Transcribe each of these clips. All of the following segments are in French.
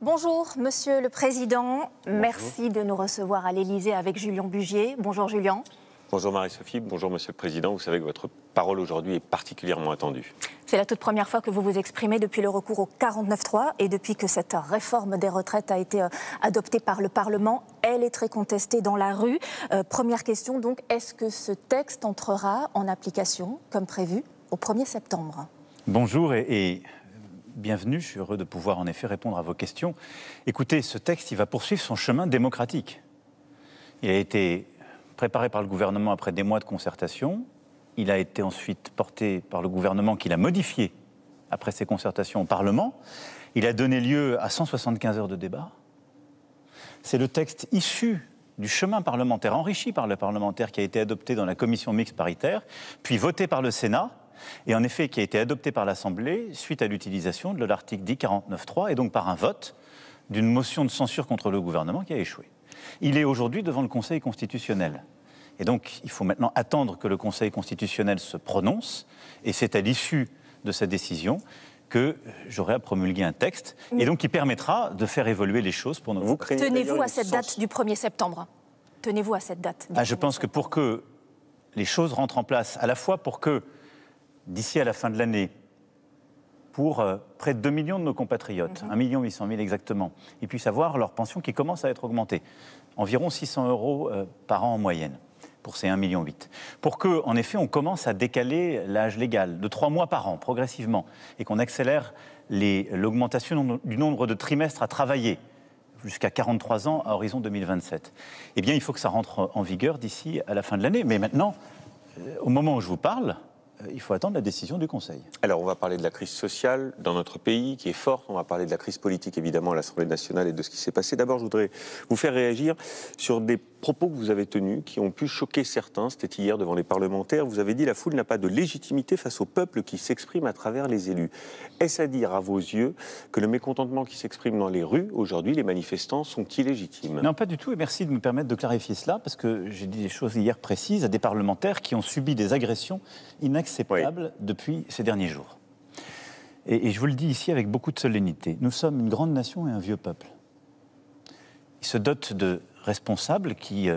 Bonjour, Monsieur le Président. Bonjour. Merci de nous recevoir à l'Élysée avec Julien Bugier. Bonjour Julien. Bonjour Marie-Sophie, bonjour Monsieur le Président. Vous savez que votre parole aujourd'hui est particulièrement attendue. C'est la toute première fois que vous vous exprimez depuis le recours au 49.3 et depuis que cette réforme des retraites a été adoptée par le Parlement. Elle est très contestée dans la rue. Première question donc, est-ce que ce texte entrera en application comme prévu au 1er septembre ? Bonjour et bienvenue, je suis heureux de pouvoir en effet répondre à vos questions. Écoutez, ce texte, il va poursuivre son chemin démocratique. Il a été préparé par le gouvernement après des mois de concertation. Il a été ensuite porté par le gouvernement qui l'a modifié après ces concertations au Parlement. Il a donné lieu à 175 heures de débat. C'est le texte issu du chemin parlementaire, enrichi par le parlementaire, qui a été adopté dans la commission mixte paritaire, puis voté par le Sénat, et en effet qui a été adopté par l'Assemblée suite à l'utilisation de l'article 49.3 et donc par un vote d'une motion de censure contre le gouvernement qui a échoué. Il est aujourd'hui devant le Conseil constitutionnel. Et donc, il faut maintenant attendre que le Conseil constitutionnel se prononce, et c'est à l'issue de sa décision que j'aurai à promulguer un texte, et donc qui permettra de faire évoluer les choses pour nous. Tenez-vous à cette date du 1er septembre. Tenez-vous à cette date. Je pense que pour que les choses rentrent en place, à la fois pour que, d'ici à la fin de l'année, pour près de 2 millions de nos compatriotes, 1 800 000 exactement, ils puissent avoir leur pension qui commence à être augmentée, environ 600 € par an en moyenne, pour ces 1,8 million. Pour que, en effet, on commence à décaler l'âge légal de 3 mois par an, progressivement, et qu'on accélère l'augmentation du nombre de trimestres à travailler, jusqu'à 43 ans à horizon 2027. Eh bien, il faut que ça rentre en vigueur d'ici à la fin de l'année. Mais maintenant, au moment où je vous parle, il faut attendre la décision du Conseil. Alors, on va parler de la crise sociale dans notre pays, qui est forte. On va parler de la crise politique, évidemment, à l'Assemblée nationale et de ce qui s'est passé. D'abord, je voudrais vous faire réagir sur des propos que vous avez tenus, qui ont pu choquer certains. C'était hier devant les parlementaires. Vous avez dit « La foule n'a pas de légitimité face au peuple qui s'exprime à travers les élus ». Est-ce à dire, à vos yeux, que le mécontentement qui s'exprime dans les rues, aujourd'hui, les manifestants, sont illégitimes ? Non, pas du tout. Et merci de me permettre de clarifier cela, parce que j'ai dit des choses hier précises à des parlementaires qui ont subi des agressions inacceptables depuis ces derniers jours. Et je vous le dis ici avec beaucoup de solennité. Nous sommes une grande nation et un vieux peuple. Il se dote de responsables qui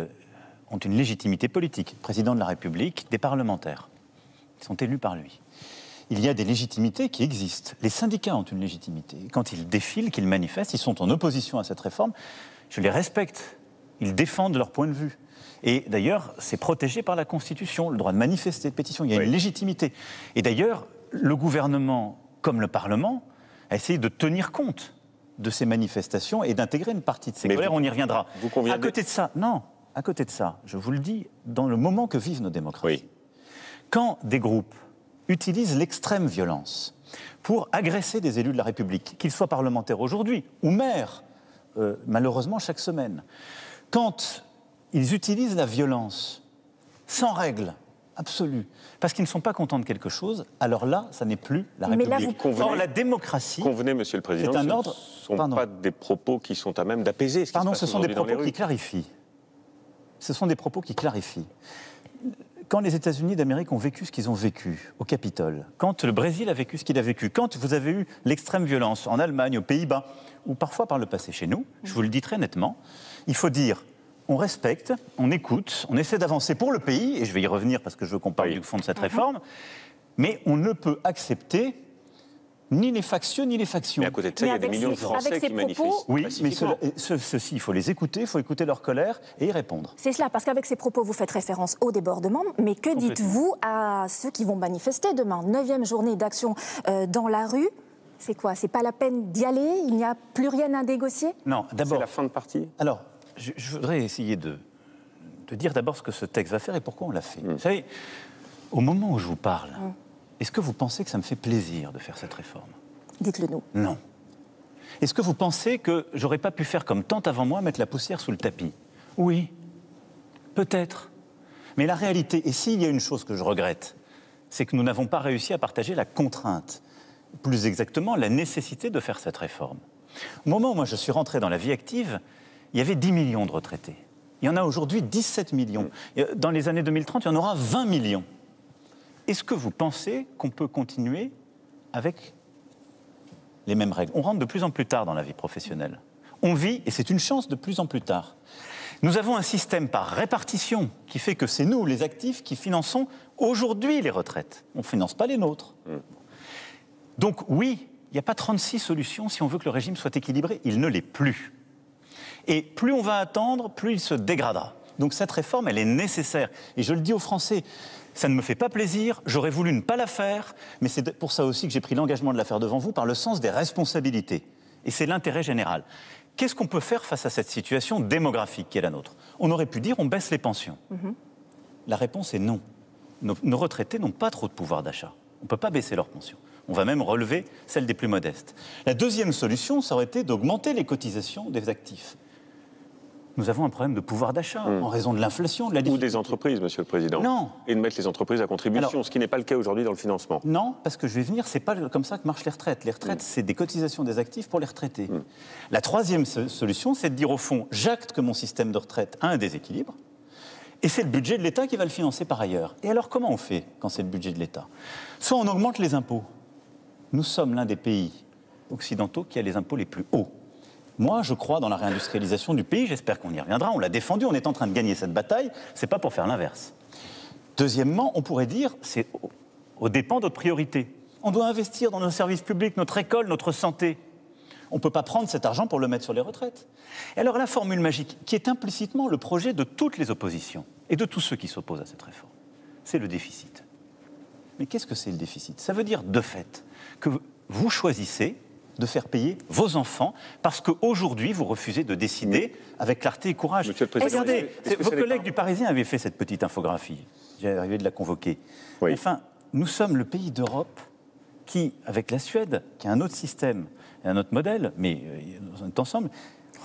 ont une légitimité politique. Président de la République, des parlementaires qui sont élus par lui. Il y a des légitimités qui existent. Les syndicats ont une légitimité. Quand ils défilent, qu'ils manifestent, ils sont en opposition à cette réforme. Je les respecte. Ils défendent leur point de vue. Et d'ailleurs, c'est protégé par la Constitution, le droit de manifester, de pétition. Il y a une légitimité. Et d'ailleurs, le gouvernement, comme le Parlement, a essayé de tenir compte de ces manifestations et d'intégrer une partie de ces colères. On y reviendra. À côté de ça, je vous le dis, dans le moment que vivent nos démocraties, quand des groupes utilisent l'extrême violence pour agresser des élus de la République, qu'ils soient parlementaires aujourd'hui ou maires, malheureusement chaque semaine, quand ils utilisent la violence sans règle absolue, parce qu'ils ne sont pas contents de quelque chose, alors là, ça n'est plus la République. Or, la démocratie... Convenez, Monsieur le Président, c'est un ordre... ce ne sont pas des propos qui sont à même d'apaiser ce qui se passe ce sont des aujourd'hui propos qui clarifient. Ce sont des propos qui clarifient. Quand les États-Unis d'Amérique ont vécu ce qu'ils ont vécu au Capitole, quand le Brésil a vécu ce qu'il a vécu, quand vous avez eu l'extrême violence en Allemagne, aux Pays-Bas, ou parfois par le passé chez nous, je vous le dis très nettement, il faut dire... On respecte, on écoute, on essaie d'avancer pour le pays, et je vais y revenir parce que je veux qu'on parle du fond de cette réforme, mais on ne peut accepter ni les factieux ni les factions. Mais à côté de ça, il y a des millions de Français qui manifestent. Oui, mais ceux-ci, il faut les écouter, il faut écouter leur colère et y répondre. C'est cela, parce qu'avec ces propos, vous faites référence au débordement, mais que dites-vous à ceux qui vont manifester demain, 9e journée d'action dans la rue? C'est quoi? C'est pas la peine d'y aller? Il n'y a plus rien à négocier? Non, d'abord... C'est la fin de partie? Alors... Je voudrais essayer de dire d'abord ce que ce texte va faire et pourquoi on l'a fait. Vous savez, au moment où je vous parle, est-ce que vous pensez que ça me fait plaisir de faire cette réforme? Dites-le nous. Non. Est-ce que vous pensez que j'aurais pas pu faire comme tant avant moi, mettre la poussière sous le tapis? Oui, peut-être. Mais la réalité, et s'il y a une chose que je regrette, c'est que nous n'avons pas réussi à partager la contrainte, plus exactement la nécessité de faire cette réforme. Au moment où moi je suis rentré dans la vie active, il y avait 10 millions de retraités. Il y en a aujourd'hui 17 millions. Dans les années 2030, il y en aura 20 millions. Est-ce que vous pensez qu'on peut continuer avec les mêmes règles. On rentre de plus en plus tard dans la vie professionnelle. On vit, et c'est une chance, de plus en plus tard. Nous avons un système par répartition qui fait que c'est nous, les actifs, qui finançons aujourd'hui les retraites. On ne finance pas les nôtres. Donc oui, il n'y a pas 36 solutions si on veut que le régime soit équilibré. Il ne l'est plus. Et plus on va attendre, plus il se dégradera. Donc cette réforme, elle est nécessaire. Et je le dis aux Français, ça ne me fait pas plaisir, j'aurais voulu ne pas la faire, mais c'est pour ça aussi que j'ai pris l'engagement de la faire devant vous par le sens des responsabilités. Et c'est l'intérêt général. Qu'est-ce qu'on peut faire face à cette situation démographique qui est la nôtre? On aurait pu dire on baisse les pensions. La réponse est non. Nos retraités n'ont pas trop de pouvoir d'achat. On ne peut pas baisser leurs pensions. On va même relever celles des plus modestes. La deuxième solution, ça aurait été d'augmenter les cotisations des actifs. Nous avons un problème de pouvoir d'achat en raison de l'inflation, de la difficulté. Ou des entreprises, Monsieur le Président. Non. Et de mettre les entreprises à contribution, Alors, ce qui n'est pas le cas aujourd'hui dans le financement. Non, parce que je vais venir, c'est pas comme ça que marchent les retraites. Les retraites, c'est des cotisations des actifs pour les retraités. La troisième solution, c'est de dire au fond, j'acte que mon système de retraite a un déséquilibre, et c'est le budget de l'État qui va le financer par ailleurs. Et alors, comment on fait quand c'est le budget de l'État? Soit on augmente les impôts. Nous sommes l'un des pays occidentaux qui a les impôts les plus hauts. Moi, je crois dans la réindustrialisation du pays, j'espère qu'on y reviendra, on l'a défendu, on est en train de gagner cette bataille, c'est pas pour faire l'inverse. Deuxièmement, on pourrait dire, c'est aux dépens d'autres priorités. On doit investir dans nos services publics, notre école, notre santé. On ne peut pas prendre cet argent pour le mettre sur les retraites. Et alors la formule magique, qui est implicitement le projet de toutes les oppositions et de tous ceux qui s'opposent à cette réforme, c'est le déficit. Mais qu'est-ce que c'est le déficit? Ça veut dire, de fait, que vous choisissez de faire payer vos enfants, parce qu'aujourd'hui, vous refusez de décider avec clarté et courage. Regardez, vos collègues du Parisien avaient fait cette petite infographie. J'ai arrivé de la convoquer. Oui. Enfin, nous sommes le pays d'Europe qui, avec la Suède, qui a un autre système et un autre modèle, mais on est ensemble.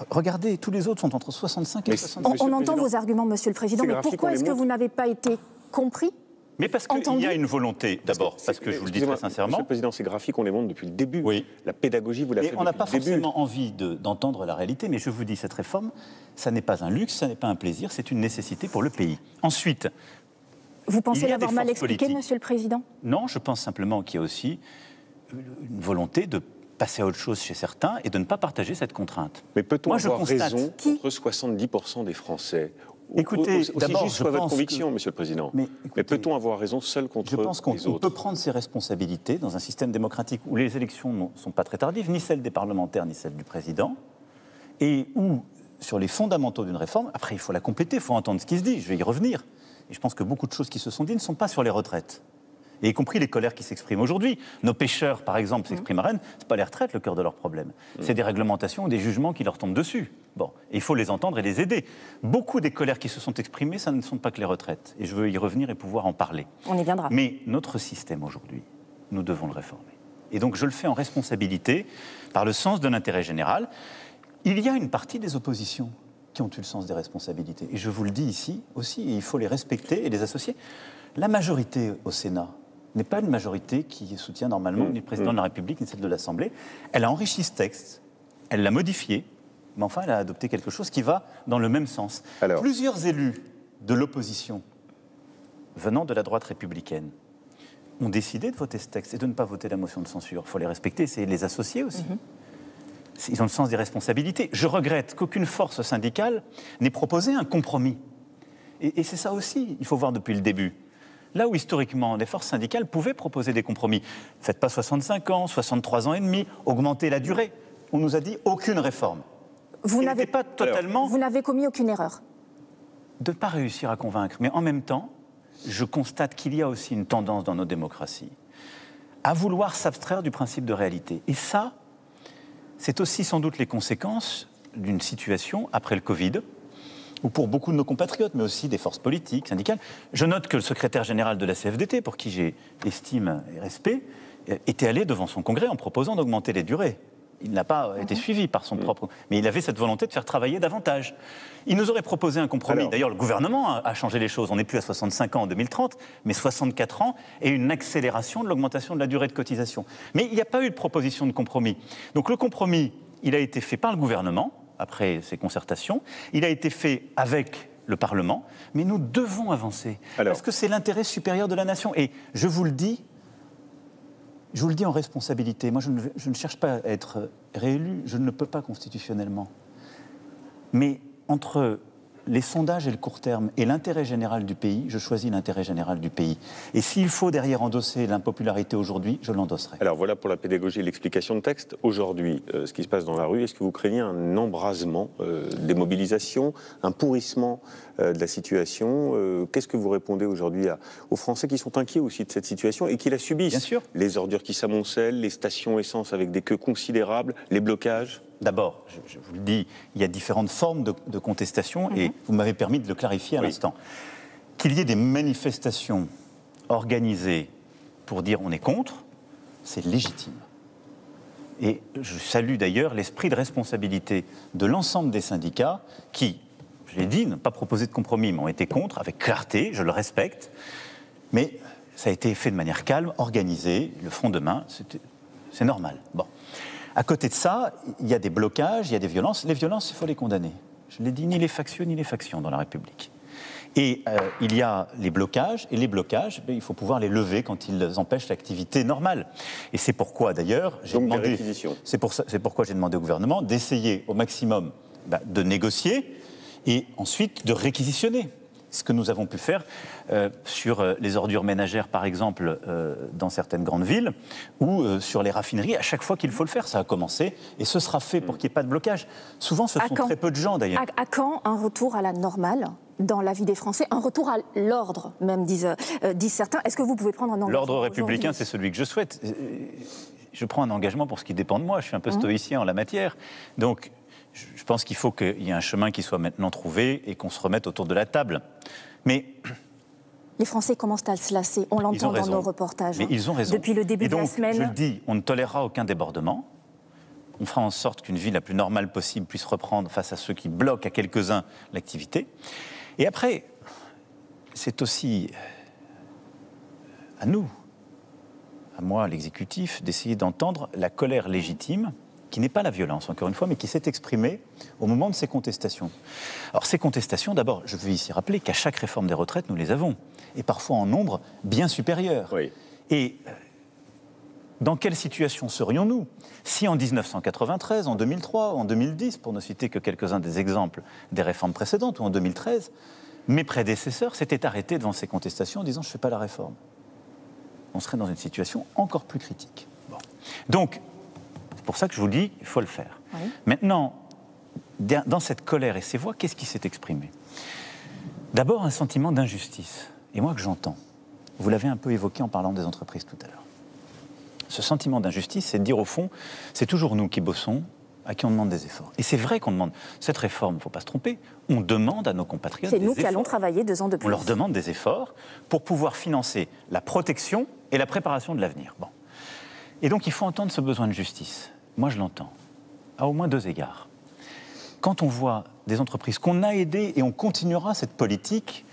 Regardez, tous les autres sont entre 65 et 65. On entend vos arguments, Monsieur le Président, mais pourquoi est-ce que vous n'avez pas été compris? Mais parce qu'il y a une volonté, d'abord, parce que je vous le dis très sincèrement. Monsieur le Président, ces graphiques, on les montre depuis le début. Oui. La pédagogie, vous l'avez fait depuis le début. On n'a pas forcément envie d'entendre la réalité, mais je vous dis, cette réforme, ça n'est pas un luxe, ça n'est pas un plaisir, c'est une nécessité pour le pays. Ensuite, vous pensez l'avoir mal expliqué, Monsieur le Président? Non, je pense simplement qu'il y a aussi une volonté de passer à autre chose chez certains et de ne pas partager cette contrainte. Mais peut-on avoir raison contre 70% des Français? Écoutez, d'abord, je pense votre conviction, Monsieur le Président. Mais peut-on avoir raison seul contre les autres? Je pense qu'on peut prendre ses responsabilités dans un système démocratique où les élections ne sont pas très tardives, ni celles des parlementaires, ni celles du Président, et où, sur les fondamentaux d'une réforme, après il faut la compléter, il faut entendre ce qui se dit, je vais y revenir. Et je pense que beaucoup de choses qui se sont dites ne sont pas sur les retraites. Et y compris les colères qui s'expriment aujourd'hui. Nos pêcheurs, par exemple, s'expriment à Rennes, ce n'est pas les retraites le cœur de leur problème. C'est des réglementations ou des jugements qui leur tombent dessus. Bon, et il faut les entendre et les aider. Beaucoup des colères qui se sont exprimées, ça ne sont pas que les retraites. Et je veux y revenir et pouvoir en parler. On y viendra. Mais notre système aujourd'hui, nous devons le réformer. Et donc je le fais en responsabilité, par le sens de l'intérêt général. Il y a une partie des oppositions qui ont eu le sens des responsabilités. Et je vous le dis ici aussi, et il faut les respecter et les associer. La majorité au Sénat n'est pas une majorité qui soutient normalement ni le président de la République ni celle de l'Assemblée. Elle a enrichi ce texte, elle l'a modifié, mais enfin elle a adopté quelque chose qui va dans le même sens. Alors, plusieurs élus de l'opposition venant de la droite républicaine ont décidé de voter ce texte et de ne pas voter la motion de censure. Il faut les respecter, c'est les associer aussi. Ils ont le sens des responsabilités. Je regrette qu'aucune force syndicale n'ait proposé un compromis. Et c'est ça aussi, il faut voir depuis le début. Là où, historiquement, les forces syndicales pouvaient proposer des compromis. Faites pas 65 ans, 63 ans et demi, augmentez la durée. On nous a dit aucune réforme. Vous n'avez commis aucune erreur. De ne pas réussir à convaincre. Mais en même temps, je constate qu'il y a aussi une tendance dans nos démocraties à vouloir s'abstraire du principe de réalité. Et ça, c'est aussi sans doute les conséquences d'une situation après le Covid, ou pour beaucoup de nos compatriotes, mais aussi des forces politiques, syndicales. Je note que le secrétaire général de la CFDT, pour qui j'ai estime et respect, était allé devant son congrès en proposant d'augmenter les durées. Il n'a pas été suivi par son propre... Mais il avait cette volonté de faire travailler davantage. Il nous aurait proposé un compromis. D'ailleurs, le gouvernement a changé les choses. On n'est plus à 65 ans en 2030, mais 64 ans et une accélération de l'augmentation de la durée de cotisation. Mais il n'y a pas eu de proposition de compromis. Donc le compromis, il a été fait par le gouvernement, après ces concertations. Il a été fait avec le Parlement, mais nous devons avancer. Parce que c'est l'intérêt supérieur de la nation. Et je vous le dis, Je vous le dis en responsabilité, moi je ne cherche pas à être réélu, je ne le peux pas constitutionnellement. Mais entre les sondages et le court terme et l'intérêt général du pays, je choisis l'intérêt général du pays. Et s'il faut derrière endosser l'impopularité aujourd'hui, je l'endosserai. Alors voilà pour la pédagogie et l'explication de texte. Aujourd'hui, ce qui se passe dans la rue, est-ce que vous craignez un embrasement des mobilisations, un pourrissement de la situation? Qu'est-ce que vous répondez aujourd'hui aux Français qui sont inquiets aussi de cette situation et qui la subissent? Bien sûr. Les ordures qui s'amoncellent, les stations essence avec des queues considérables, les blocages? D'abord, je vous le dis, il y a différentes formes de contestation et vous m'avez permis de le clarifier à l'instant. Qu'il y ait des manifestations organisées pour dire on est contre, c'est légitime. Et je salue d'ailleurs l'esprit de responsabilité de l'ensemble des syndicats qui, je l'ai dit, n'ont pas proposé de compromis, mais ont été contre, avec clarté, je le respecte. Mais ça a été fait de manière calme, organisée, le front de main, c'est normal. Bon. À côté de ça, il y a des blocages, il y a des violences. Les violences, il faut les condamner. Je l'ai dit, ni les factieux ni les factions dans la République. Et il y a les blocages, et les blocages, il faut pouvoir les lever quand ils empêchent l'activité normale. Et c'est pourquoi, d'ailleurs, c'est pourquoi j'ai demandé au gouvernement d'essayer au maximum de négocier et ensuite de réquisitionner. Ce que nous avons pu faire sur les ordures ménagères, par exemple, dans certaines grandes villes, ou sur les raffineries, à chaque fois qu'il faut le faire. Ça a commencé, et ce sera fait pour qu'il n'y ait pas de blocage. Souvent, ce sont très peu de gens, d'ailleurs. À quand un retour à la normale dans la vie des Français, un retour à l'ordre, même, disent certains? Est-ce que vous pouvez prendre un engagement? L'ordre républicain, c'est celui que je souhaite. Je prends un engagement pour ce qui dépend de moi. Je suis un peu stoïcien en la matière. Donc, je pense qu'il faut qu'il y ait un chemin qui soit maintenant trouvé et qu'on se remette autour de la table. Mais les Français commencent à se lasser. On l'entend dans nos reportages. Mais ils ont raison. Depuis le début de la semaine. Je le dis, on ne tolérera aucun débordement. On fera en sorte qu'une vie la plus normale possible puisse reprendre face à ceux qui bloquent à quelques-uns l'activité. Et après, c'est aussi à nous, à moi, l'exécutif, d'essayer d'entendre la colère légitime, qui n'est pas la violence, encore une fois, mais qui s'est exprimée au moment de ces contestations. Alors ces contestations, d'abord, je veux ici rappeler qu'à chaque réforme des retraites, nous les avons, et parfois en nombre bien supérieur. Oui. Et dans quelle situation serions-nous si en 1993, en 2003, en 2010, pour ne citer que quelques-uns des exemples des réformes précédentes, ou en 2013, mes prédécesseurs s'étaient arrêtés devant ces contestations en disant « je ne fais pas la réforme ». On serait dans une situation encore plus critique. Bon. Donc, c'est pour ça que je vous dis, il faut le faire. Oui. Maintenant, dans cette colère et ces voix, qu'est-ce qui s'est exprimé? D'abord, un sentiment d'injustice. Et moi, que j'entends. Vous l'avez un peu évoqué en parlant des entreprises tout à l'heure. Ce sentiment d'injustice, c'est de dire au fond, c'est toujours nous qui bossons, à qui on demande des efforts. Et c'est vrai qu'on demande cette réforme, il ne faut pas se tromper, on demande à nos compatriotes des efforts. C'est nous qui allons travailler 2 ans de plus. On leur demande des efforts pour pouvoir financer la protection et la préparation de l'avenir. Bon. Et donc, il faut entendre ce besoin de justice. Moi, je l'entends, à au moins 2 égards. Quand on voit des entreprises qu'on a aidées, et on continuera cette politique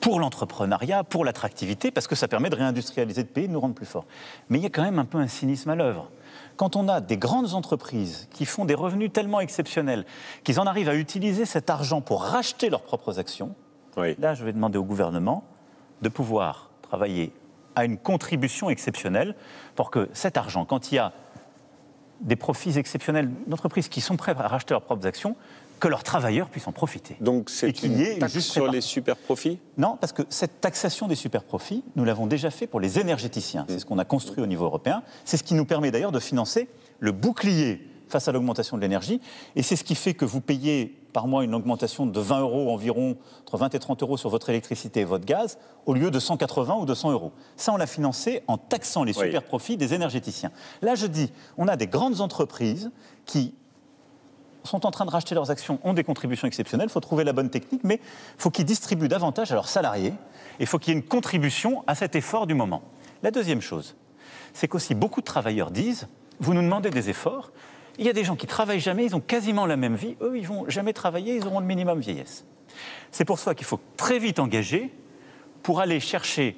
pour l'entrepreneuriat, pour l'attractivité, parce que ça permet de réindustrialiser le pays, de nous rendre plus forts. Mais il y a quand même un peu un cynisme à l'œuvre. Quand on a des grandes entreprises qui font des revenus tellement exceptionnels qu'ils en arrivent à utiliser cet argent pour racheter leurs propres actions, là, je vais demander au gouvernement de pouvoir travailler à une contribution exceptionnelle pour que cet argent, quand il y a des profits exceptionnels d'entreprises qui sont prêtes à racheter leurs propres actions, que leurs travailleurs puissent en profiter. Donc c'est une taxe sur les super-profits ? Non, parce que cette taxation des super-profits, nous l'avons déjà fait pour les énergéticiens. C'est ce qu'on a construit au niveau européen. C'est ce qui nous permet d'ailleurs de financer le bouclier face à l'augmentation de l'énergie. Et c'est ce qui fait que vous payez par mois une augmentation de 20 € environ, entre 20 et 30 € sur votre électricité et votre gaz, au lieu de 180 ou 200 €. Ça, on l'a financé en taxant les super-profits des énergéticiens. Là, je dis, on a des grandes entreprises qui sont en train de racheter leurs actions, ont des contributions exceptionnelles, il faut trouver la bonne technique, mais il faut qu'ils distribuent davantage à leurs salariés, et il faut qu'il y ait une contribution à cet effort du moment. La deuxième chose, c'est qu'aussi beaucoup de travailleurs disent, vous nous demandez des efforts, il y a des gens qui ne travaillent jamais, ils ont quasiment la même vie, eux ils ne vont jamais travailler, ils auront le minimum vieillesse. C'est pour ça qu'il faut très vite engager pour aller chercher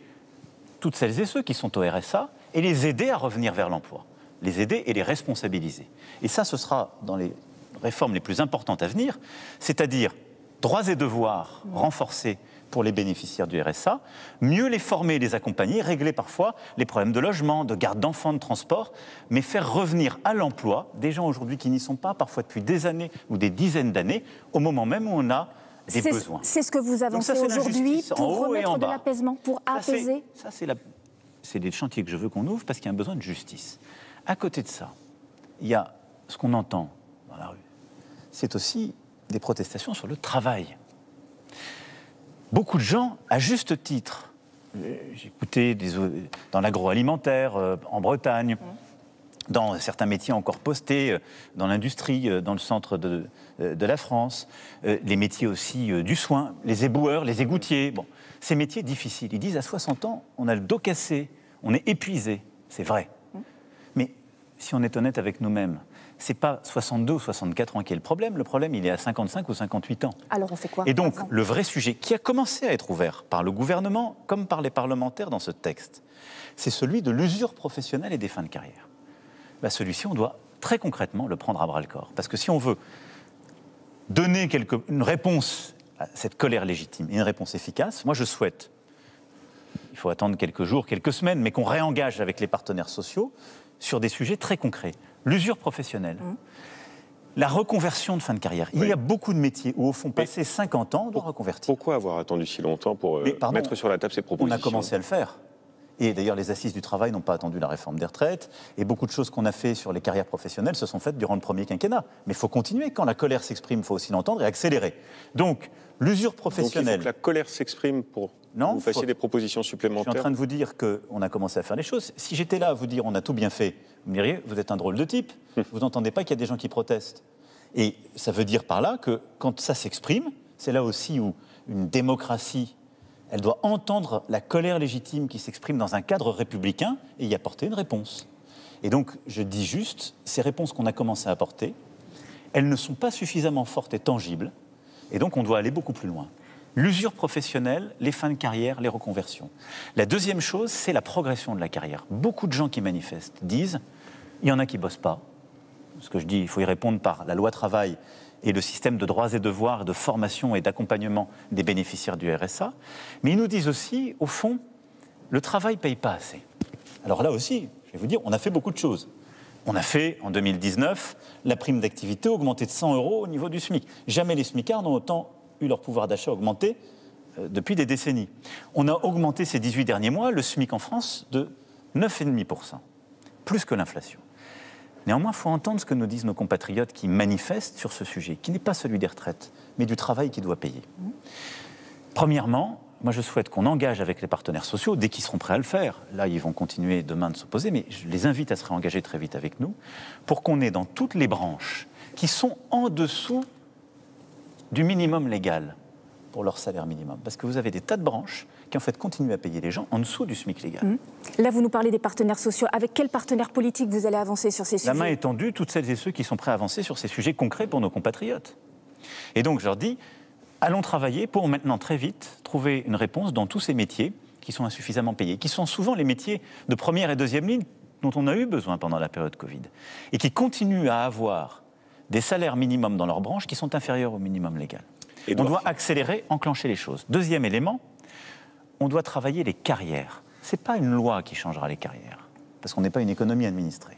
toutes celles et ceux qui sont au RSA et les aider à revenir vers l'emploi, les aider et les responsabiliser. Et ça, ce sera dans les réformes les plus importantes à venir, c'est-à-dire droits et devoirs renforcés pour les bénéficiaires du RSA, mieux les former, les accompagner, régler parfois les problèmes de logement, de garde d'enfants, de transport, mais faire revenir à l'emploi des gens aujourd'hui qui n'y sont pas, parfois depuis des années ou des dizaines d'années, au moment même où on a des besoins. C'est ce que vous avancez aujourd'hui pour remettre de l'apaisement, pour apaiser. C'est des chantiers que je veux qu'on ouvre parce qu'il y a un besoin de justice. À côté de ça, il y a ce qu'on entend dans la rue. C'est aussi des protestations sur le travail. Beaucoup de gens, à juste titre, j'ai écouté dans l'agroalimentaire, en Bretagne, dans certains métiers encore postés, dans l'industrie, dans le centre de la France, les métiers aussi du soin, les éboueurs, les égoutiers. Bon, ces métiers difficiles. Ils disent à 60 ans, on a le dos cassé, on est épuisé. C'est vrai. Mais si on est honnête avec nous-mêmes, ce n'est pas 62 ou 64 ans qui est le problème. Le problème, il est à 55 ou 58 ans. Alors on fait quoi? Et donc, le vrai sujet qui a commencé à être ouvert par le gouvernement comme par les parlementaires dans ce texte, c'est celui de l'usure professionnelle et des fins de carrière. Bah, celui-ci, on doit très concrètement le prendre à bras-le-corps. Parce que si on veut donner une réponse à cette colère légitime et une réponse efficace, moi je souhaite, il faut attendre quelques jours, quelques semaines, mais qu'on réengage avec les partenaires sociaux sur des sujets très concrets. L'usure professionnelle, la reconversion de fin de carrière. Il y a beaucoup de métiers où, au fond, passer 50 ans, on doit reconvertir. Pourquoi avoir attendu si longtemps pour mettre sur la table ces propositions? On a commencé à le faire. Et d'ailleurs, les assises du travail n'ont pas attendu la réforme des retraites. Et beaucoup de choses qu'on a fait sur les carrières professionnelles se sont faites durant le premier quinquennat. Mais il faut continuer. Quand la colère s'exprime, il faut aussi l'entendre et accélérer. Donc, l'usure professionnelle... Donc il faut que la colère s'exprime pour que vous fassiez des propositions supplémentaires. Je suis en train de vous dire qu'on a commencé à faire les choses. Si j'étais là à vous dire on a tout bien fait, vous me diriez, vous êtes un drôle de type. Vous n'entendez pas qu'il y a des gens qui protestent. Et ça veut dire par là que quand ça s'exprime, c'est là aussi où une démocratie... Elle doit entendre la colère légitime qui s'exprime dans un cadre républicain et y apporter une réponse. Et donc, je dis juste, ces réponses qu'on a commencé à apporter, elles ne sont pas suffisamment fortes et tangibles, et donc on doit aller beaucoup plus loin. L'usure professionnelle, les fins de carrière, les reconversions. La deuxième chose, c'est la progression de la carrière. Beaucoup de gens qui manifestent disent, il y en a qui ne bossent pas. Ce que je dis, il faut y répondre par la loi travail et le système de droits et devoirs, de formation et d'accompagnement des bénéficiaires du RSA. Mais ils nous disent aussi, au fond, le travail ne paye pas assez. Alors là aussi, je vais vous dire, on a fait beaucoup de choses. On a fait, en 2019, la prime d'activité augmentée de 100 € au niveau du SMIC. Jamais les SMICards n'ont autant eu leur pouvoir d'achat augmenté depuis des décennies. On a augmenté ces 18 derniers mois le SMIC en France de 9,5%, plus que l'inflation. Néanmoins, il faut entendre ce que nous disent nos compatriotes qui manifestent sur ce sujet, qui n'est pas celui des retraites, mais du travail qui doit payer. Premièrement, moi je souhaite qu'on engage avec les partenaires sociaux, dès qu'ils seront prêts à le faire. Là, ils vont continuer demain de s'opposer, mais je les invite à se réengager très vite avec nous, pour qu'on ait dans toutes les branches qui sont en dessous du minimum légal pour leur salaire minimum. Parce que vous avez des tas de branches qui en fait continuent à payer les gens en dessous du SMIC légal. Là, vous nous parlez des partenaires sociaux. Avec quels partenaires politiques vous allez avancer sur ces sujets? La main est tendue, toutes celles et ceux qui sont prêts à avancer sur ces sujets concrets pour nos compatriotes. Et donc, je leur dis, allons travailler pour maintenant très vite trouver une réponse dans tous ces métiers qui sont insuffisamment payés, qui sont souvent les métiers de première et deuxième ligne dont on a eu besoin pendant la période Covid, et qui continuent à avoir des salaires minimums dans leur branche qui sont inférieurs au minimum légal. On doit accélérer, enclencher les choses. Deuxième élément, on doit travailler les carrières. Ce n'est pas une loi qui changera les carrières, parce qu'on n'est pas une économie administrée.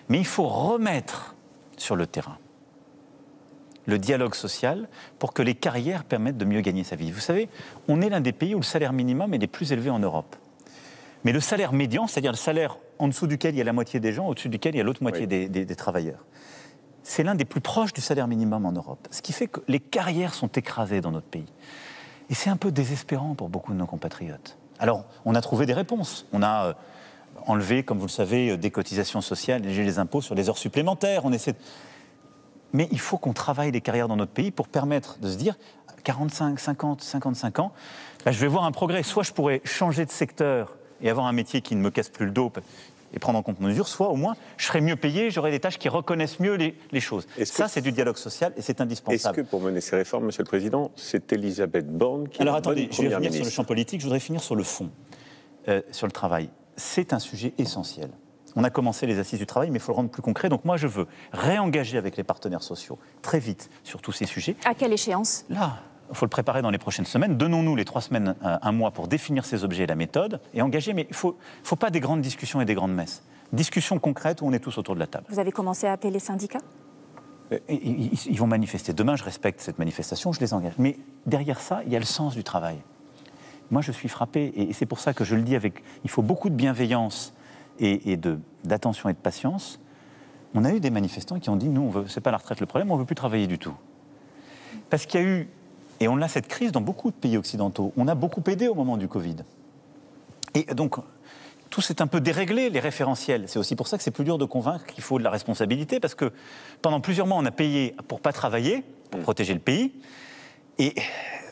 Mais il faut remettre sur le terrain le dialogue social pour que les carrières permettent de mieux gagner sa vie. Vous savez, on est l'un des pays où le salaire minimum est les plus élevés en Europe. Mais le salaire médian, c'est-à-dire le salaire en dessous duquel il y a la moitié des gens, au-dessus duquel il y a l'autre moitié des travailleurs, c'est l'un des plus proches du salaire minimum en Europe. Ce qui fait que les carrières sont écrasées dans notre pays. Et c'est un peu désespérant pour beaucoup de nos compatriotes. Alors, on a trouvé des réponses. On a enlevé, comme vous le savez, des cotisations sociales, les impôts sur les heures supplémentaires. Mais il faut qu'on travaille les carrières dans notre pays pour permettre de se dire, 45, 50, 55 ans, là, je vais voir un progrès. Soit je pourrais changer de secteur et avoir un métier qui ne me casse plus le dos et prendre en compte mes mesures, soit au moins je serai mieux payé, j'aurai des tâches qui reconnaissent mieux les choses. Ça, c'est du dialogue social et c'est indispensable. Est-ce que pour mener ces réformes, Monsieur le Président, c'est Elisabeth Borne qui est la bonne Première ministre ? Je vais revenir sur le champ politique, je voudrais finir sur le fond, sur le travail. C'est un sujet essentiel. On a commencé les assises du travail, mais il faut le rendre plus concret. Donc moi, je veux réengager avec les partenaires sociaux très vite sur tous ces sujets. À quelle échéance ? Là, faut le préparer dans les prochaines semaines. Donnons-nous les 3 semaines, un mois pour définir ces objets et la méthode et engager. Mais il faut pas des grandes discussions et des grandes messes. Discussions concrètes où on est tous autour de la table. Vous avez commencé à appeler les syndicats ? Ils vont manifester. Demain, je respecte cette manifestation, je les engage. Mais derrière ça, il y a le sens du travail. Moi, je suis frappé, et c'est pour ça que je le dis il faut beaucoup de bienveillance et d'attention et de patience. On a eu des manifestants qui ont dit, nous, c'est pas la retraite le problème, on ne veut plus travailler du tout. Parce qu'il y a eu, et on a cette crise dans beaucoup de pays occidentaux, on a beaucoup aidé au moment du Covid. Et donc, tout s'est un peu déréglé, les référentiels. C'est aussi pour ça que c'est plus dur de convaincre qu'il faut de la responsabilité, parce que pendant plusieurs mois, on a payé pour ne pas travailler, pour protéger le pays, et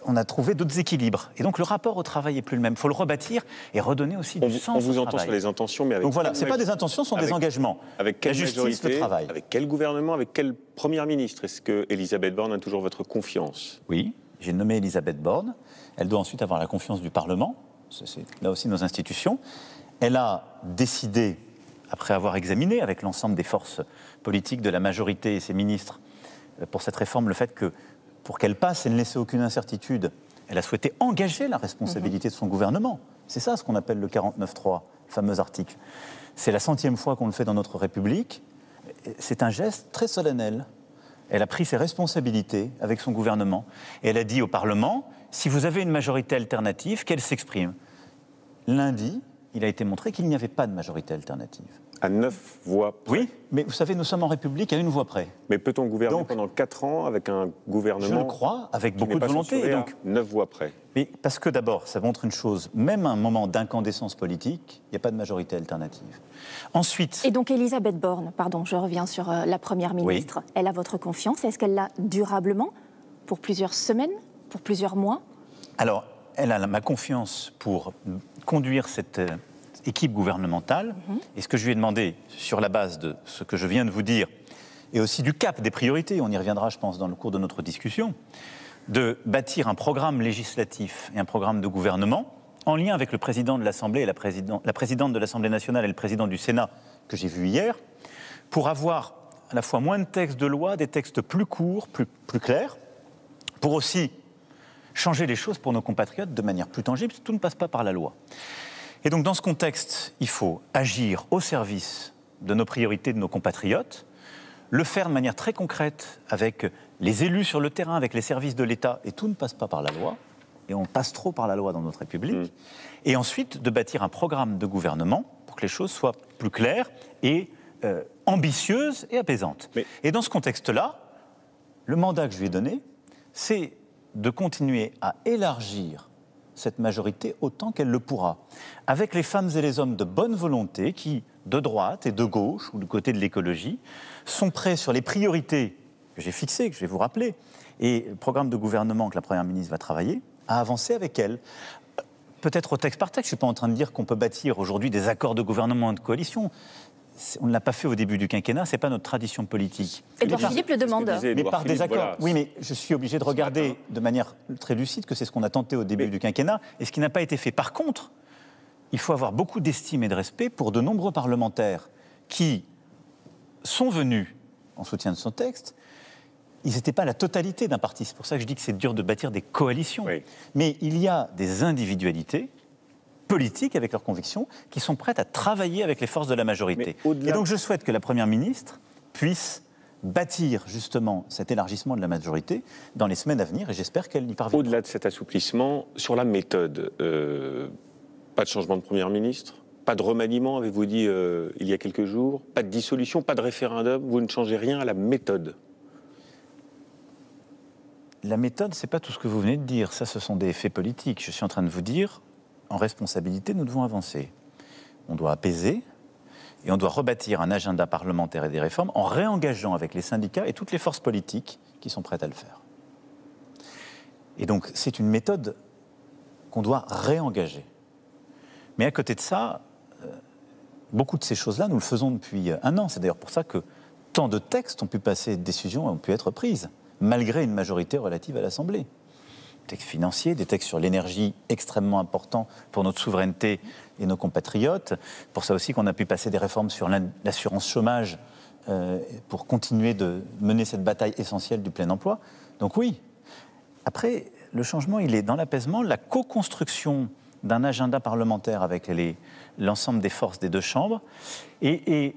on a trouvé d'autres équilibres. Et donc le rapport au travail n'est plus le même. Il faut le rebâtir et redonner aussi du sens au travail. On vous entend sur les intentions, mais avec... Donc voilà, ce n'est pas des intentions, ce sont des engagements. Avec quelle la justice, majorité, le travail. avec quel gouvernement, avec quelle première ministre? Est-ce que Elisabeth Borne a toujours votre confiance? Oui, j'ai nommé Elisabeth Borne. Elle doit ensuite avoir la confiance du Parlement. C'est là aussi nos institutions. Elle a décidé, après avoir examiné avec l'ensemble des forces politiques de la majorité et ses ministres, pour cette réforme, le fait que, pour qu'elle passe et ne laisser aucune incertitude, elle a souhaité engager la responsabilité de son gouvernement. C'est ça ce qu'on appelle le 49.3, le fameux article. C'est la 100e fois qu'on le fait dans notre République. C'est un geste très solennel. Elle a pris ses responsabilités avec son gouvernement et elle a dit au Parlement, si vous avez une majorité alternative, qu'elle s'exprime. Lundi, il a été montré qu'il n'y avait pas de majorité alternative. À 9 voix près. Oui, mais vous savez, nous sommes en République à 1 voix près. Mais peut-on gouverner pendant 4 ans avec un gouvernement... Je le crois, avec beaucoup de volonté. Et donc 9 voix près. Mais parce que d'abord, ça montre une chose, même à un moment d'incandescence politique, il n'y a pas de majorité alternative. Ensuite... Et donc Elisabeth Borne, pardon, je reviens sur la Première ministre, oui. Elle a votre confiance, est-ce qu'elle l'a durablement, pour plusieurs semaines, pour plusieurs mois? Alors, elle a ma confiance pour conduire cette équipe gouvernementale. Et ce que je lui ai demandé, sur la base de ce que je viens de vous dire, et aussi du cap des priorités, on y reviendra, je pense, dans le cours de notre discussion, de bâtir un programme législatif et un programme de gouvernement en lien avec le président de l'Assemblée et la présidente de l'Assemblée nationale et le président du Sénat, que j'ai vu hier, pour avoir à la fois moins de textes de loi, des textes plus courts, plus clairs, pour aussi changer les choses pour nos compatriotes de manière plus tangible, tout ne passe pas par la loi. Et donc dans ce contexte, il faut agir au service de nos priorités, de nos compatriotes, le faire de manière très concrète avec les élus sur le terrain, avec les services de l'État, et tout ne passe pas par la loi, et on passe trop par la loi dans notre République, et ensuite de bâtir un programme de gouvernement pour que les choses soient plus claires et ambitieuses et apaisantes. Et dans ce contexte-là, le mandat que je lui ai donné, c'est de continuer à élargir cette majorité autant qu'elle le pourra, avec les femmes et les hommes de bonne volonté qui, de droite et de gauche, ou du côté de l'écologie, sont prêts sur les priorités que j'ai fixées, que je vais vous rappeler, et le programme de gouvernement que la Première ministre va travailler, à avancer avec elle. Peut-être au texte par texte, je ne suis pas en train de dire qu'on peut bâtir aujourd'hui des accords de gouvernement et de coalition. On ne l'a pas fait au début du quinquennat, ce n'est pas notre tradition politique. Édouard Philippe le demande. Mais par des accords. Voilà. Oui, mais je suis obligé de regarder de manière très lucide que c'est ce qu'on a tenté au début du quinquennat et ce qui n'a pas été fait. Par contre, il faut avoir beaucoup d'estime et de respect pour de nombreux parlementaires qui sont venus en soutien de son texte. Ils n'étaient pas la totalité d'un parti. C'est pour ça que je dis que c'est dur de bâtir des coalitions. Oui. Mais il y a des individualités politiques avec leurs convictions, qui sont prêtes à travailler avec les forces de la majorité. Et donc je souhaite que la Première ministre puisse bâtir justement cet élargissement de la majorité dans les semaines à venir, et j'espère qu'elle y parviendra. Au-delà de cet assouplissement, sur la méthode, pas de changement de Première ministre, pas de remaniement, avez-vous dit il y a quelques jours, pas de dissolution, pas de référendum, vous ne changez rien à la méthode? La méthode, c'est pas tout ce que vous venez de dire, ça ce sont des faits politiques. Je suis en train de vous dire, en responsabilité, nous devons avancer. On doit apaiser et on doit rebâtir un agenda parlementaire et des réformes en réengageant avec les syndicats et toutes les forces politiques qui sont prêtes à le faire. Et donc, c'est une méthode qu'on doit réengager. Mais à côté de ça, beaucoup de ces choses-là, nous le faisons depuis 1 an. C'est d'ailleurs pour ça que tant de textes ont pu passer, de décisions ont pu être prises, malgré une majorité relative à l'Assemblée. Des textes financiers, des textes sur l'énergie extrêmement importants pour notre souveraineté et nos compatriotes. Pour ça aussi qu'on a pu passer des réformes sur l'assurance chômage pour continuer de mener cette bataille essentielle du plein emploi. Donc oui. Après, le changement, il est dans l'apaisement, la co-construction d'un agenda parlementaire avec l'ensemble des forces des deux chambres et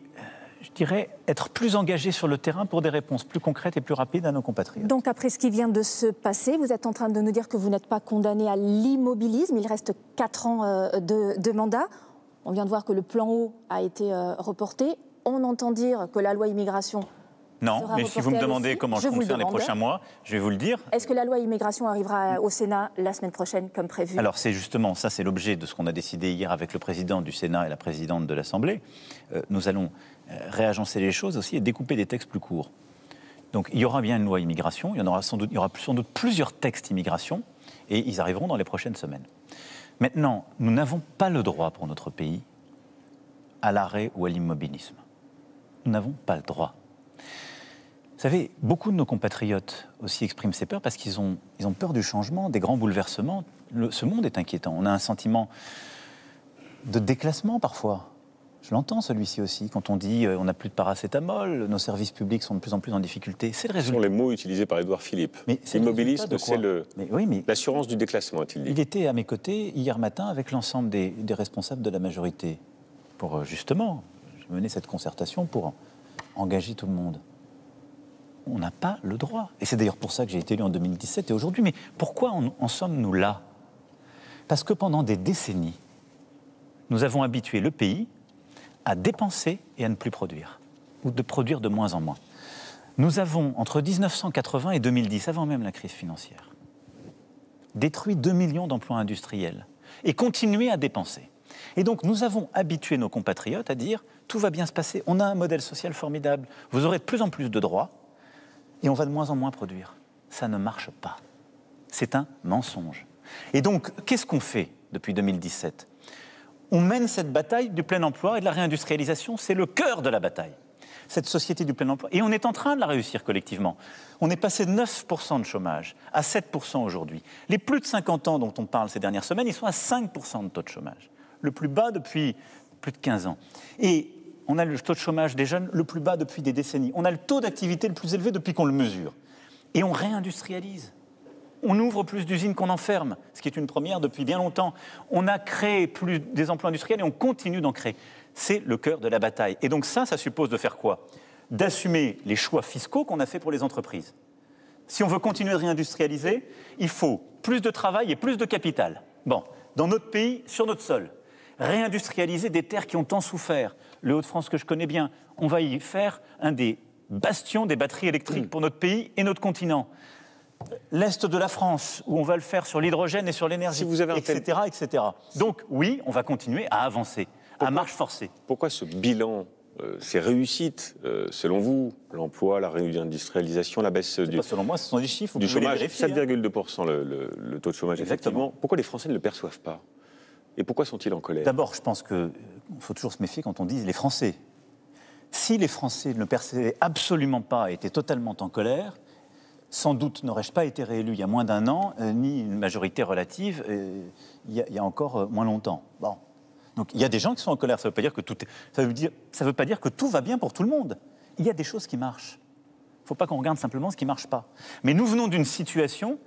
je dirais, être plus engagé sur le terrain pour des réponses plus concrètes et plus rapides à nos compatriotes. Donc après ce qui vient de se passer, vous êtes en train de nous dire que vous n'êtes pas condamné à l'immobilisme. Il reste 4 ans de mandat. On vient de voir que le plan O a été reporté. On entend dire que la loi immigration non, mais si vous me demandez comment je compte faire les prochains mois, je vais vous le dire. Est-ce que la loi immigration arrivera au Sénat la semaine prochaine comme prévu? Alors c'est justement, ça c'est l'objet de ce qu'on a décidé hier avec le président du Sénat et la présidente de l'Assemblée. Nous allons réagencer les choses aussi et découper des textes plus courts. Donc il y aura bien une loi immigration, il y aura sans doute plusieurs textes immigration et ils arriveront dans les prochaines semaines. Maintenant, nous n'avons pas le droit pour notre pays à l'arrêt ou à l'immobilisme. Nous n'avons pas le droit. Vous savez, beaucoup de nos compatriotes aussi expriment ces peurs parce qu'ils ont peur du changement, des grands bouleversements. Ce monde est inquiétant. On a un sentiment de déclassement parfois. Je l'entends celui-ci aussi, quand on dit on n'a plus de paracétamol, nos services publics sont de plus en plus en difficulté. C'est le résultat. Ce sont les mots utilisés par Édouard Philippe. L'immobilisme, c'est l'assurance du déclassement, a-t-il dit. Il était à mes côtés hier matin avec l'ensemble des responsables de la majorité pour justement mener cette concertation pour engager tout le monde. On n'a pas le droit. Et c'est d'ailleurs pour ça que j'ai été élu en 2017 et aujourd'hui. Mais pourquoi en sommes-nous là? Parce que pendant des décennies, nous avons habitué le pays à dépenser et à ne plus produire, ou de produire de moins en moins. Nous avons, entre 1980 et 2010, avant même la crise financière, détruit 2 millions d'emplois industriels et continué à dépenser. Et donc nous avons habitué nos compatriotes à dire « tout va bien se passer, on a un modèle social formidable, vous aurez de plus en plus de droits et on va de moins en moins produire ». Ça ne marche pas. C'est un mensonge. Et donc, qu'est-ce qu'on fait depuis 2017 ? On mène cette bataille du plein emploi et de la réindustrialisation, c'est le cœur de la bataille. Cette société du plein emploi. Et on est en train de la réussir collectivement. On est passé de 9% de chômage à 7% aujourd'hui. Les plus de 50 ans dont on parle ces dernières semaines, ils sont à 5% de taux de chômage. Le plus bas depuis plus de 15 ans. Et on a le taux de chômage des jeunes le plus bas depuis des décennies. On a le taux d'activité le plus élevé depuis qu'on le mesure. Et on réindustrialise. On ouvre plus d'usines qu'on en ferme, ce qui est une première depuis bien longtemps. On a créé plus des emplois industriels et on continue d'en créer. C'est le cœur de la bataille. Et donc ça suppose de faire quoi ? D'assumer les choix fiscaux qu'on a faits pour les entreprises. Si on veut continuer de réindustrialiser, il faut plus de travail et plus de capital. Bon, dans notre pays, sur notre sol, réindustrialiser des terres qui ont tant souffert. Le Hauts-de-France que je connais bien, on va y faire un des bastions des batteries électriques pour notre pays et notre continent. L'Est de la France, où on va le faire sur l'hydrogène et sur l'énergie, etc., etc. Donc oui, on va continuer à avancer, à marche forcée. Pourquoi ce bilan, ces réussites, selon vous, l'emploi, la réindustrialisation, la baisse du... Pas selon moi, ce sont des chiffres. Du chômage, 7,2% le taux de chômage, effectivement. Pourquoi les Français ne le perçoivent pas ? Et pourquoi sont-ils en colère ? D'abord, je pense qu'il faut toujours se méfier quand on dit les Français. Si les Français ne le percevaient absolument pas et étaient totalement en colère, sans doute n'aurais-je pas été réélu il y a moins d'un an, ni une majorité relative il y a encore moins longtemps. Bon. Donc il y a des gens qui sont en colère, ça veut pas dire que tout va bien pour tout le monde. Il y a des choses qui marchent. Il ne faut pas qu'on regarde simplement ce qui ne marche pas. Mais nous venons d'une situation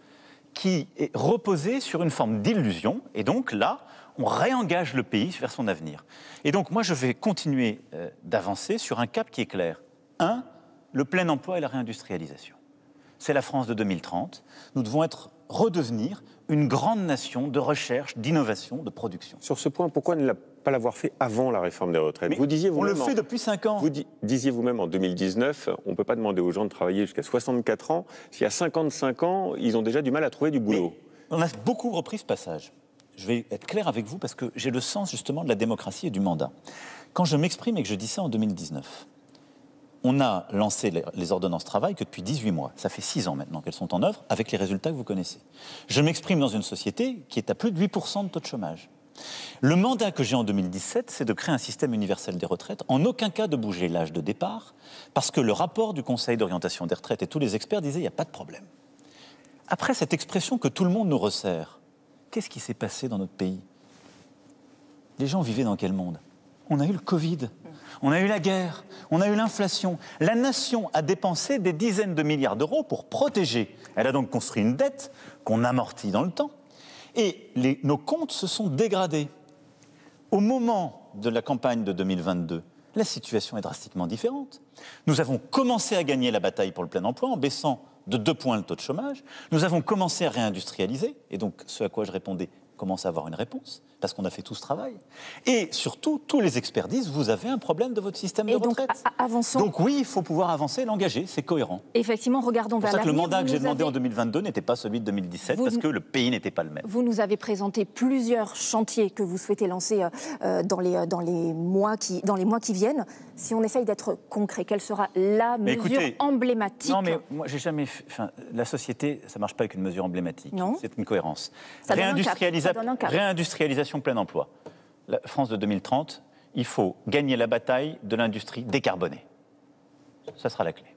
qui est reposée sur une forme d'illusion, et donc là, on réengage le pays vers son avenir. Et donc moi, je vais continuer d'avancer sur un cap qui est clair. 1, le plein emploi et la réindustrialisation. C'est la France de 2030. Nous devons redevenir une grande nation de recherche, d'innovation, de production. Sur ce point, pourquoi ne pas l'avoir fait avant la réforme des retraites ? Vous disiez on le fait depuis 5 ans. Vous disiez vous-même en 2019, on ne peut pas demander aux gens de travailler jusqu'à 64 ans. S'il y a 55 ans, ils ont déjà du mal à trouver du boulot. Mais on a beaucoup repris ce passage. Je vais être clair avec vous parce que j'ai le sens justement de la démocratie et du mandat. Quand je m'exprime et que je dis ça en 2019, on a lancé les ordonnances travail que depuis 18 mois. Ça fait 6 ans maintenant qu'elles sont en œuvre, avec les résultats que vous connaissez. Je m'exprime dans une société qui est à plus de 8% de taux de chômage. Le mandat que j'ai en 2017, c'est de créer un système universel des retraites, en aucun cas de bouger l'âge de départ, parce que le rapport du Conseil d'orientation des retraites et tous les experts disaient « il n'y a pas de problème ». Après cette expression que tout le monde nous resserre, qu'est-ce qui s'est passé dans notre pays ? Les gens vivaient dans quel monde ? On a eu le Covid. On a eu la guerre, on a eu l'inflation. La nation a dépensé des dizaines de milliards d'euros pour protéger. Elle a donc construit une dette qu'on amortit dans le temps. Et nos comptes se sont dégradés. Au moment de la campagne de 2022, la situation est drastiquement différente. Nous avons commencé à gagner la bataille pour le plein emploi en baissant de 2 points le taux de chômage. Nous avons commencé à réindustrialiser, et donc ce à quoi je répondais commence à avoir une réponse, parce qu'on a fait tout ce travail. Et surtout, tous les experts disent, vous avez un problème de votre système de retraite. Avançons. Donc oui, il faut pouvoir avancer et l'engager, c'est cohérent. Effectivement, regardons vers l'avenir. C'est pour ça que le mandat que j'ai demandé en 2022 n'était pas celui de 2017, parce que le pays n'était pas le même. Vous nous avez présenté plusieurs chantiers que vous souhaitez lancer dans les mois qui viennent. Si on essaye d'être concret, quelle sera la mesure emblématique? Non, mais moi, j'ai jamais... la société, ça ne marche pas avec une mesure emblématique. C'est une cohérence. Réindustrialisation plein emploi. La France de 2030, il faut gagner la bataille de l'industrie décarbonée. Ça sera la clé.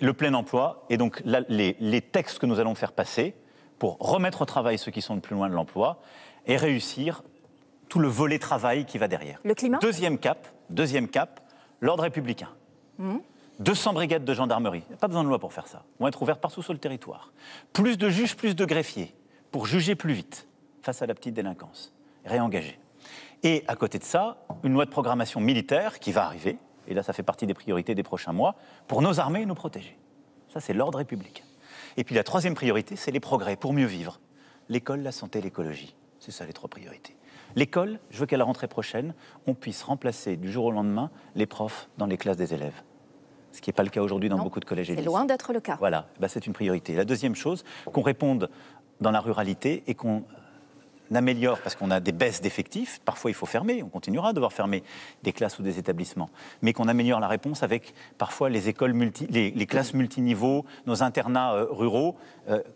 Le plein emploi, et donc les textes que nous allons faire passer pour remettre au travail ceux qui sont le plus loin de l'emploi et réussir tout le volet travail qui va derrière. Le climat ? Deuxième cap, l'ordre républicain. 200 brigades de gendarmerie, il n'y a pas besoin de loi pour faire ça, vont être ouvertes partout sur le territoire. Plus de juges, plus de greffiers, pour juger plus vite face à la petite délinquance, réengager. Et à côté de ça, une loi de programmation militaire qui va arriver, et là ça fait partie des priorités des prochains mois, pour nos armées et nous protéger. Ça c'est l'ordre républicain. Et puis la troisième priorité, c'est les progrès pour mieux vivre. L'école, la santé, l'écologie. C'est ça les 3 priorités. L'école, je veux qu'à la rentrée prochaine, on puisse remplacer du jour au lendemain les profs dans les classes des élèves. Ce qui n'est pas le cas aujourd'hui dans beaucoup de collèges et lycées. C'est loin d'être le cas. Voilà, c'est une priorité. La deuxième chose, qu'on réponde dans la ruralité et qu'on améliore, parce qu'on a des baisses d'effectifs, parfois il faut fermer, on continuera à devoir fermer des classes ou des établissements, mais qu'on améliore la réponse avec parfois les écoles les classes multiniveaux, nos internats ruraux,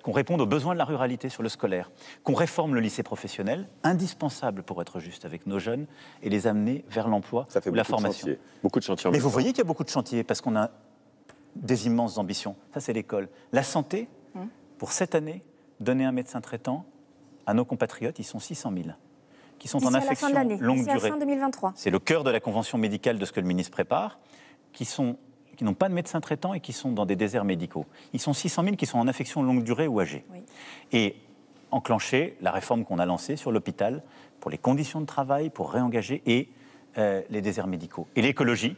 qu'on réponde aux besoins de la ruralité sur le scolaire, qu'on réforme le lycée professionnel, indispensable pour être juste avec nos jeunes et les amener vers l'emploi ou la formation. Beaucoup de chantiers. Mais vous voyez qu'il y a beaucoup de chantiers, parce qu'on a des immenses ambitions. Ça, c'est l'école. La santé, pour cette année, donner un médecin traitant à nos compatriotes, ils sont 600 000, qui sont en affection longue durée. Fin 2023. C'est le cœur de la convention médicale de ce que le ministre prépare, qui n'ont pas de médecin traitant et qui sont dans des déserts médicaux. Ils sont 600 000 qui sont en affection longue durée ou âgés. Oui. Et enclencher la réforme qu'on a lancée sur l'hôpital pour les conditions de travail, pour réengager et les déserts médicaux. Et l'écologie,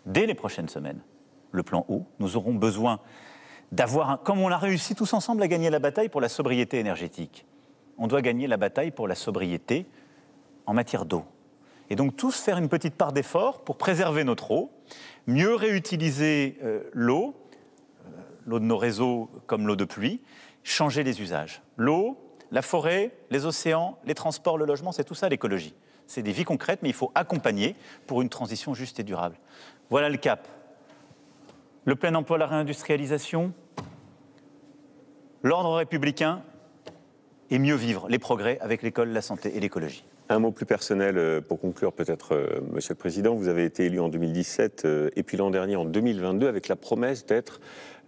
dès les prochaines semaines, le plan eau, nous aurons besoin d'avoir, comme on a réussi tous ensemble à gagner la bataille pour la sobriété énergétique, on doit gagner la bataille pour la sobriété en matière d'eau. Et donc tous faire une petite part d'effort pour préserver notre eau, mieux réutiliser l'eau de nos réseaux comme l'eau de pluie, changer les usages. L'eau, la forêt, les océans, les transports, le logement, c'est tout ça l'écologie. C'est des vies concrètes, mais il faut accompagner pour une transition juste et durable. Voilà le cap. Le plein emploi, la réindustrialisation, l'ordre républicain et mieux vivre les progrès avec l'école, la santé et l'écologie. Un mot plus personnel pour conclure peut-être, Monsieur le Président. Vous avez été élu en 2017 et puis l'an dernier en 2022 avec la promesse d'être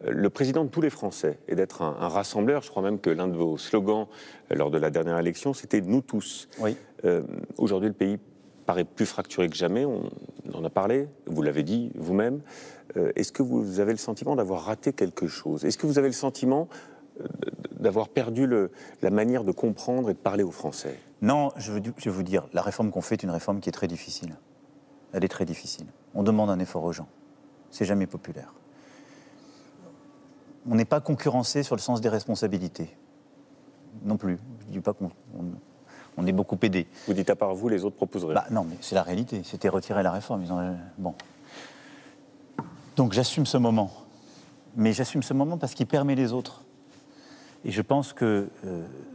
le président de tous les Français et d'être un rassembleur. Je crois même que l'un de vos slogans lors de la dernière élection, c'était « Nous tous ». Oui. Aujourd'hui, le pays paraît plus fracturé que jamais. On en a parlé, vous l'avez dit vous-même. Est-ce que vous avez le sentiment d'avoir raté quelque chose? Est-ce que vous avez le sentiment d'avoir perdu la manière de comprendre et de parler aux Français? Non, je vais vous dire, la réforme qu'on fait est une réforme qui est très difficile. Elle est très difficile. On demande un effort aux gens. C'est jamais populaire. On n'est pas concurrencé sur le sens des responsabilités. Non plus. Je ne dis pas qu'on est beaucoup aidé. Vous dites à part vous, les autres proposeraient. Non, mais c'est la réalité. C'était retirer la réforme. Bon. Donc j'assume ce moment. Mais j'assume ce moment parce qu'il permet les autres. Et je pense que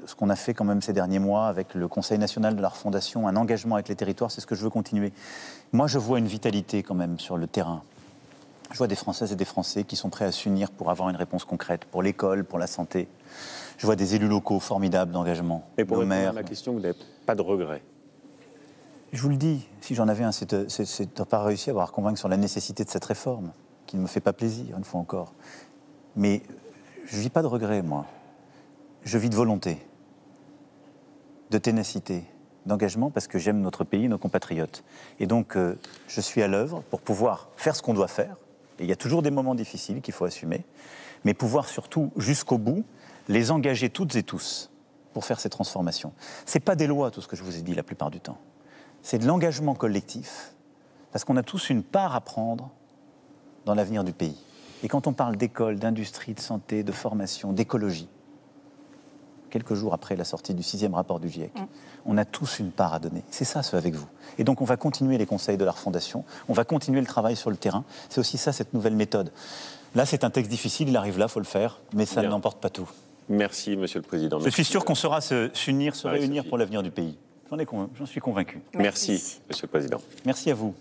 ce qu'on a fait quand même ces derniers mois avec le Conseil national de la refondation, un engagement avec les territoires, c'est ce que je veux continuer. Moi, je vois une vitalité quand même sur le terrain. Je vois des Françaises et des Français qui sont prêts à s'unir pour avoir une réponse concrète, pour l'école, pour la santé. Je vois des élus locaux formidables d'engagement. Et pour répondre à ma question, vous n'avez pas de regrets? Je vous le dis, si j'en avais un, c'est de ne pas réussir à convaincre sur la nécessité de cette réforme, qui ne me fait pas plaisir, une fois encore. Mais je ne vis pas de regrets, moi. Je vis de volonté, de ténacité, d'engagement parce que j'aime notre pays, nos compatriotes. Et donc, je suis à l'œuvre pour pouvoir faire ce qu'on doit faire. Et il y a toujours des moments difficiles qu'il faut assumer, mais pouvoir surtout, jusqu'au bout, les engager toutes et tous pour faire ces transformations. Ce n'est pas des lois, tout ce que je vous ai dit la plupart du temps. C'est de l'engagement collectif, parce qu'on a tous une part à prendre dans l'avenir du pays. Et quand on parle d'école, d'industrie, de santé, de formation, d'écologie, quelques jours après la sortie du 6e rapport du GIEC, on a tous une part à donner. C'est ça, ce avec vous. Et donc, on va continuer les conseils de la Fondation, on va continuer le travail sur le terrain. C'est aussi ça, cette nouvelle méthode. Là, c'est un texte difficile, il arrive là, il faut le faire, mais ça n'emporte pas tout. Merci, Monsieur le Président. Je suis sûr qu'on saura se réunir pour l'avenir du pays. J'en suis convaincu. Merci, Monsieur le Président. Merci à vous.